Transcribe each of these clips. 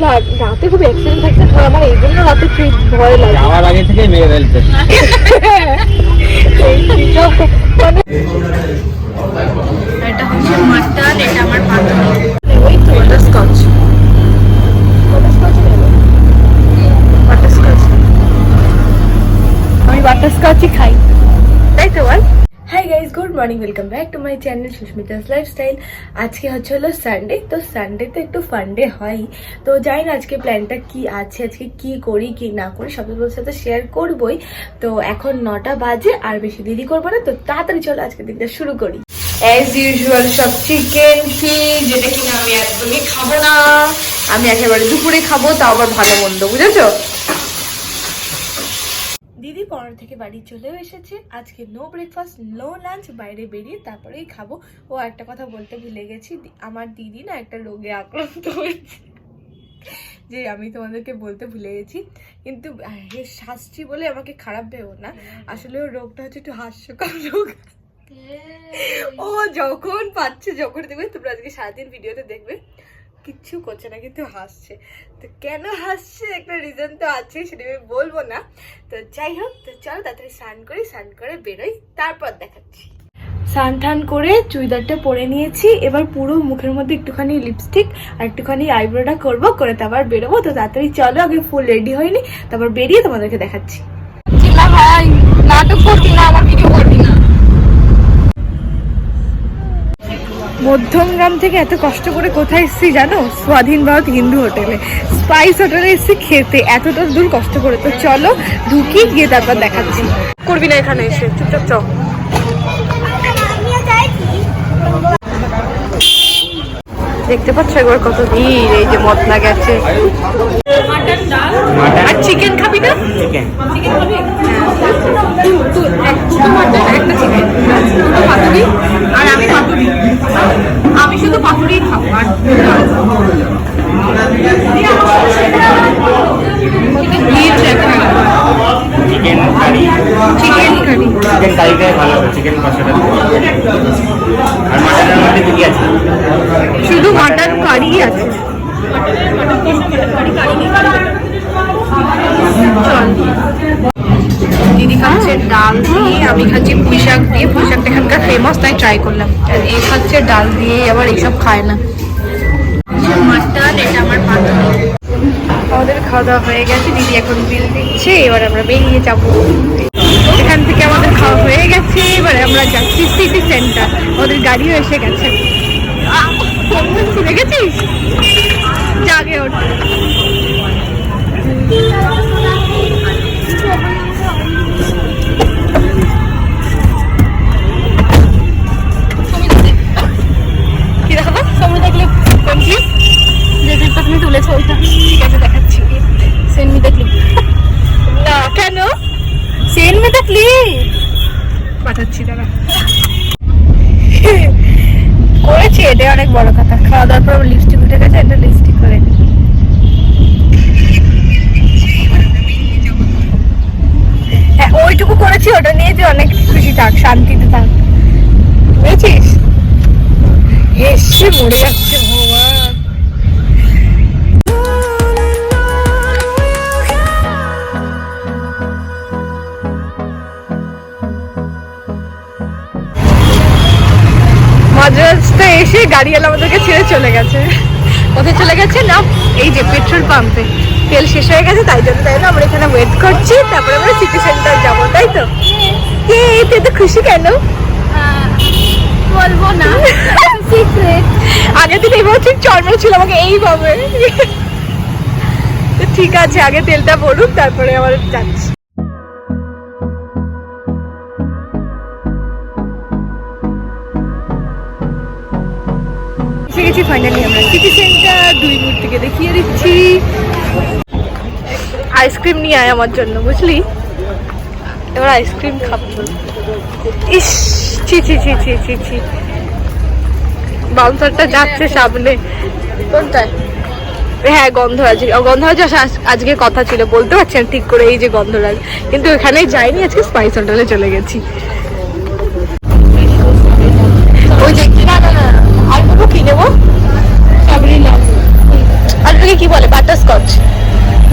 রাতে খুব অ্যাক্সিডেন্ট থাকতে হয় আমার, এই জন্য রাতে খুব ভয় লাগে। আমার আগে থেকে মেরে ফেলছে। এটা হচ্ছে মাটন, এটা আমার পাতুরি। ওই তো বাটারস্কচ, আমি বাটারস্কচই খাই, তাই তো বল। Hi guys, good morning, welcome back to my channel Susmita's lifestyle. আজকে হচ্ছে হলো সানডে, তো সানডে তো একটু ফান্ডে হয়। তো জানি না আজকে প্ল্যানটা কি আছে, আজকে কি করি কি না করি সব তোমার সাথে শেয়ার করবোই। তো এখন 9টা বাজে, আর বেশি দেরি করবো না, তো তাড়াতাড়ি চলো আজকে দিনটা শুরু করি। অ্যাজ ইউজুয়াল সব চিকেন ফিশ, যেটা কিনা আমি একদমই খাবো না, আমি একেবারে দুপুরে খাবো, তাও আবার ভালো মন্দ, বুঝেছো। দিদি পড়ার থেকে বাড়ি চলেও এসেছে। আজকে নো ব্রেকফাস্ট নো লাঞ্চ, বাইরে বেরিয়ে তারপরেই খাবো। ও একটা কথা বলতে ভুলে গেছি, আমার দিদি না একটা রোগে আক্রান্ত হয়েছে, যে আমি তোমাদেরকে বলতে ভুলে গেছি। কিন্তু হাসছি বলে আমাকে খারাপ ভেবো না, আসলে ওর রোগটা হচ্ছে একটু হাস্যকর রোগ। ও যখন পাচ্ছে, যখন দেখবে তোমরা আজকে সারাদিন ভিডিওতে দেখবে, কিচ্ছু করছে না কিন্তু হাসছে। তো কেন হাসছে একটা রিজন তো আছে, সেটা আমি বলবো না। তো যাই হোক, তো চলো তাড়াতাড়ি স্নান করি, স্নান করে বেরোই, তারপর দেখাচ্ছি। স্নান টান করে চুড়িদারটা পরে নিয়েছি, এবার পুরো মুখের মধ্যে একটুখানি লিপস্টিক আর একটুখানি আইব্রোটা করবো, করে তারপর বেরোবো। তো তাড়াতাড়ি চলো, আগে ফুল রেডি হয়নি, তারপর বেরিয়ে তোমাদেরকে দেখাচ্ছি। না ভাই, নাটক করবি না, আমার ভিডিও করবি না। মধ্যমগ্রাম থেকে এত কষ্ট করে কোথায় এসেছি জানো? স্বাধীন ভারত হিন্দু হোটেলে, স্পাইস হোটেলে এসেছি খেতে, এতটা দূর কষ্ট করে। তো চলো ঢুকি, গিয়ে তারপর দেখাচ্ছি। করবি না এখানে এসে, চুপচাপ চ। দেখতে পাচ্ছ একবার কত ভিড়, এই যে মতলা গেছে। আর চিকেন খাবি না? চিকেন খাবি? দুটো মাটন, একটা চিকেন, দুটো পাতুরি, আর আমি পাতুরি, আমি শুধু পাতুরি খাবো। আর chicken curry, chicken curry, chicken কারিটাই ভালো হবে, চিকেন কষাটা। আর মাটনের মধ্যে কি আছে? শুধু মাটন কারি আছে। দিদি খাচ্ছে ডাল দিয়ে, আমি খাচ্ছি পুঁই শাক দিয়ে। পুঁই শাকটা এখানকার ফেমাস, তাই ট্রাই করলাম। এ খাচ্ছে ডাল দিয়ে, আবার এইসব খায় না। মাটন, এটা আমার পাতুরি। আমাদের খাওয়া দাওয়া হয়ে গেছে, দিদি এখন বিল দিচ্ছে, এবার আমরা বেরিয়ে যাবো। এখান থেকে আমাদের খাওয়া হয়ে গেছে, এবার আমরা যাচ্ছি সিটি সেন্টার। ওদের গাড়িও এসে গেছে, দেখেছিস? জাগে ওঠ। কি দেখাবো? সময় দেখলে কোন ক্লিপ? যে ক্লিপটা তুমি তুলেছো ওইটা, ঠিক আছে দেখাচ্ছি। Send me the clip. না কেন? সেন্ড মি দ্য ক্লিপ পাঠাচ্ছি, দাঁড়া। করেছি, এটাই অনেক বড় কথা। খাওয়া দাওয়ার পর লিপস্টিক উঠে গেছে, এটা লিপস্টিক করে নি। হ্যাঁ ওইটুকু করেছি, ওটা নিয়ে যে অনেক খুশি থাক, শান্তিতে থাক, বুঝেছিস? হেসে মরে যাচ্ছে ভগবান। মাঝরাস্তায় এসে গাড়িওয়ালা আমাদেরকে ছেড়ে চলে গেছে। কোথায় চলে গেছে না, এই যে পেট্রোল পাম্পে তেল শেষ হয়ে গেছে, তাই জন্য আমরা এখানে ওয়েট করছি, তারপরে আমরা সিটি সেন্টার যাবো, তাই তো? তুই তো খুশি কেন? বলবো না, সিক্রেট। আগের দিন এইভাবে ঠিক চর্ম ছিল আমাকে এইভাবে। তো ঠিক আছে, আগে তেলটা ভরুক, তারপরে আবার যাচ্ছি। গেছি ফাইনালি আমরা সিটি সেন্টার। 2 মিনিট থেকে দেখিয়ে দিচ্ছি। আইসক্রিম নিয়ে আয় আমার জন্য, বুঝলি? এবার আইসক্রিম খাবো। ইস ছি ছি ছি ছি ছি ছি, বাউন্সারটা যাচ্ছে সামনে। কোনটায়? হ্যাঁ গন্ধরাজ, গন্ধরাজ আজকে কথা ছিল, বলতে পারছি না ঠিক করে, এই যে গন্ধরাজ। কিন্তু এখানে যাইনি, আজকে স্পাইস হোটেলে চলে গেছি। ওই যে না না না, আর কি নেবো? আর কি বলে বাটার বাটারস্কচ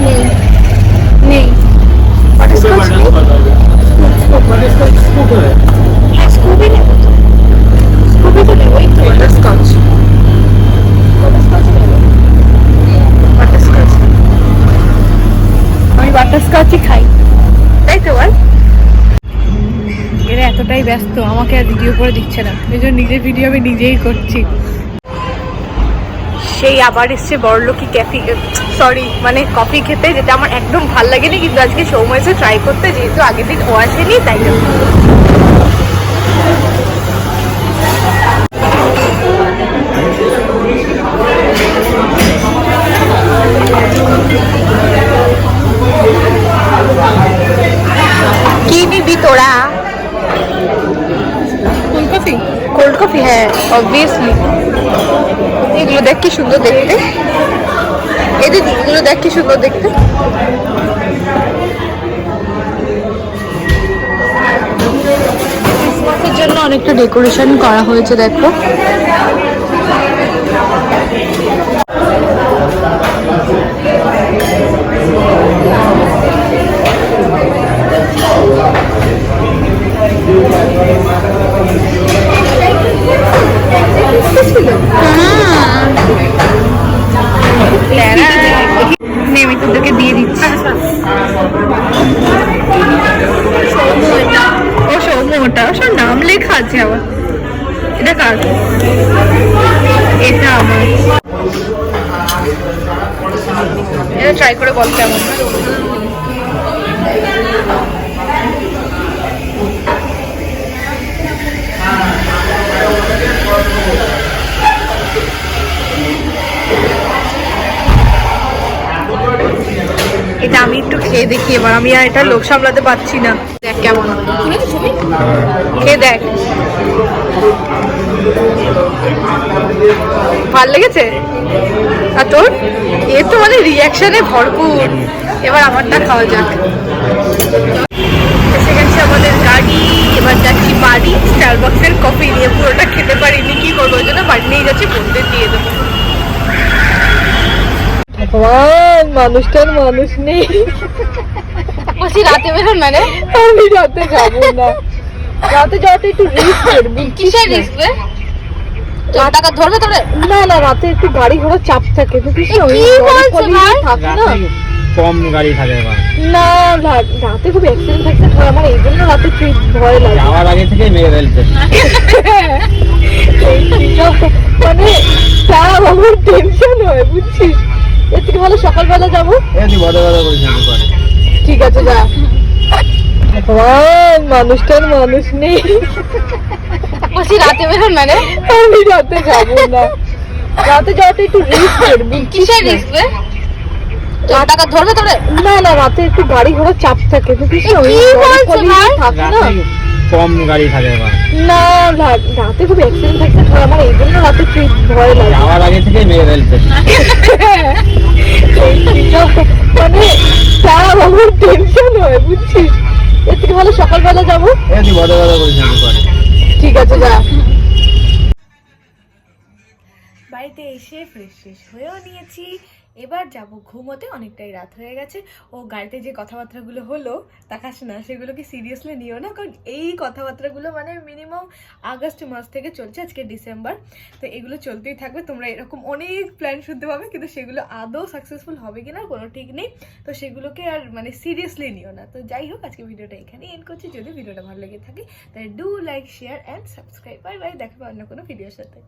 নেই, নেই বাটারস্কচ নেই। হ্যাঁ স্কুবি নেবো তো, স্কুবি তো নেবো, এই তো বাটারস্কচ, বাটারস্কচ নেবো, বাটারস্কচ। আমি বাটারস্কচই খাই, তাই তো বল। এরা এতটাই ব্যস্ত আমাকে আর ভিডিও করে দিচ্ছে না, এই জন্য নিজের ভিডিও আমি নিজেই করছি। সেই আবার এসছে বড়লোকি ক্যাফি, সরি মানে কফি খেতে, যেটা আমার একদম ভাল লাগেনি, কিন্তু আজকে সৌম্য এসে ট্রাই করতে, যেহেতু আগের দিন ও আসেনি তাই জন্য। কি নিবি তোরা? কোল্ড কফি, কোল্ড কফি, হ্যাঁ অবভিয়াসলি। এগুলো দেখ কি সুন্দর দেখতে, এই দিদি এগুলো দেখ কি সুন্দর দেখতে। ক্রিসমাসের জন্য অনেকটা ডেকোরেশন করা হয়েছে দেখো। আমি তোদেরকে দিয়ে দিচ্ছি। ও সৌম্য, ওটা সব নাম লেখা আছে আবার। এটা কার? এটা আমার। এটা ট্রাই করে বল কেমন। এটা আমি একটু খেয়ে দেখি এবার, আমি আর এটা লোক সামলাতে পারছি না। দেখ কেমন, খেয়ে দেখ। ভাল লেগেছে? আর তোর? এ তো মানে রিয়াকশনে ভরপুর। এবার আমারটা খাওয়া যাক। এসে গেছে আমাদের গাড়ি, এবার যাচ্ছি বাড়ি। স্টারবাক্সের কফি নিয়ে পুরোটা খেতে পারিনি, কি করবো, ওই জন্য বাড়ি নিয়ে যাচ্ছি, বোনদের দিয়ে দেবো। মানুষটার মানুষ নেই। রাতে বেরোন মানে? আমি রাতে যাবো না, রাতে যাওয়াটা একটু রিস্ক করবি। কিসের রিস্ক রে? টাকা ধরবে তোরে? না না, রাতে একটু গাড়ি ঘোড়া চাপ থাকে, কম গাড়ি থাকে না, রাতে খুব অ্যাক্সিডেন্ট ফ্যাক্সিডেন্ট হয়, আমার এই জন্য রাতে খুব ভয় লাগে। যাওয়ার আগে থেকে মেরে ফেলছে মানে আমার টেনশন হয়, বুঝছিস? এর থেকে ভালো সকালবেলা যাবো। ঠিক আছে যা। মানুষটার মানুষ নেই। রাতে বেরোন মানে? আমি রাতে যাবো না, রাতে যাওয়াটা একটু রিস্ক করবি। কিসের রিস্ক রে? টাকা ধরবে তোরে? না না, রাতে একটু গাড়ি ঘোড়া চাপ থাকে, কম গাড়ি থাকে না, রাতে খুব অ্যাক্সিডেন্ট ফ্যাক্সিডেন্ট হয়, আমার এই জন্য রাতে খুব ভয় লাগে। যাওয়ার আগে থেকে মেরে ফেলছে মানে আমার টেনশন হয়, বুঝছিস? এর থেকে ভালো সকালবেলা যাবো। ঠিক আছে যা। বাড়িতে এসে ফ্রেশ ফ্রেশ হয়েও নিয়েছি, এবার যাব ঘুমোতে, অনেকটাই রাত হয়ে গেছে। ও গাড়িতে যে কথাবার্তাগুলো হলো তাকাস না, সেগুলোকে সিরিয়াসলি নিও না, কারণ এই কথাবার্তাগুলো মানে মিনিমাম আগস্ট মাস থেকে চলছে, আজকে ডিসেম্বর, তো এগুলো চলতেই থাকবে। তোমরা এরকম অনেক প্ল্যান শুনতে পাবে, কিন্তু সেগুলো আদৌ সাকসেসফুল হবে কিনা কোনো ঠিক নেই, তো সেগুলোকে আর মানে সিরিয়াসলি নিও না। তো যাই হোক, আজকে ভিডিওটা এখানেই এন্ড করছি। যদি ভিডিওটা ভালো লেগে থাকে তাহলে do like, share and subscribe. Bye bye, দেখা হবে অন্য কোনো ভিডিওর সাথে।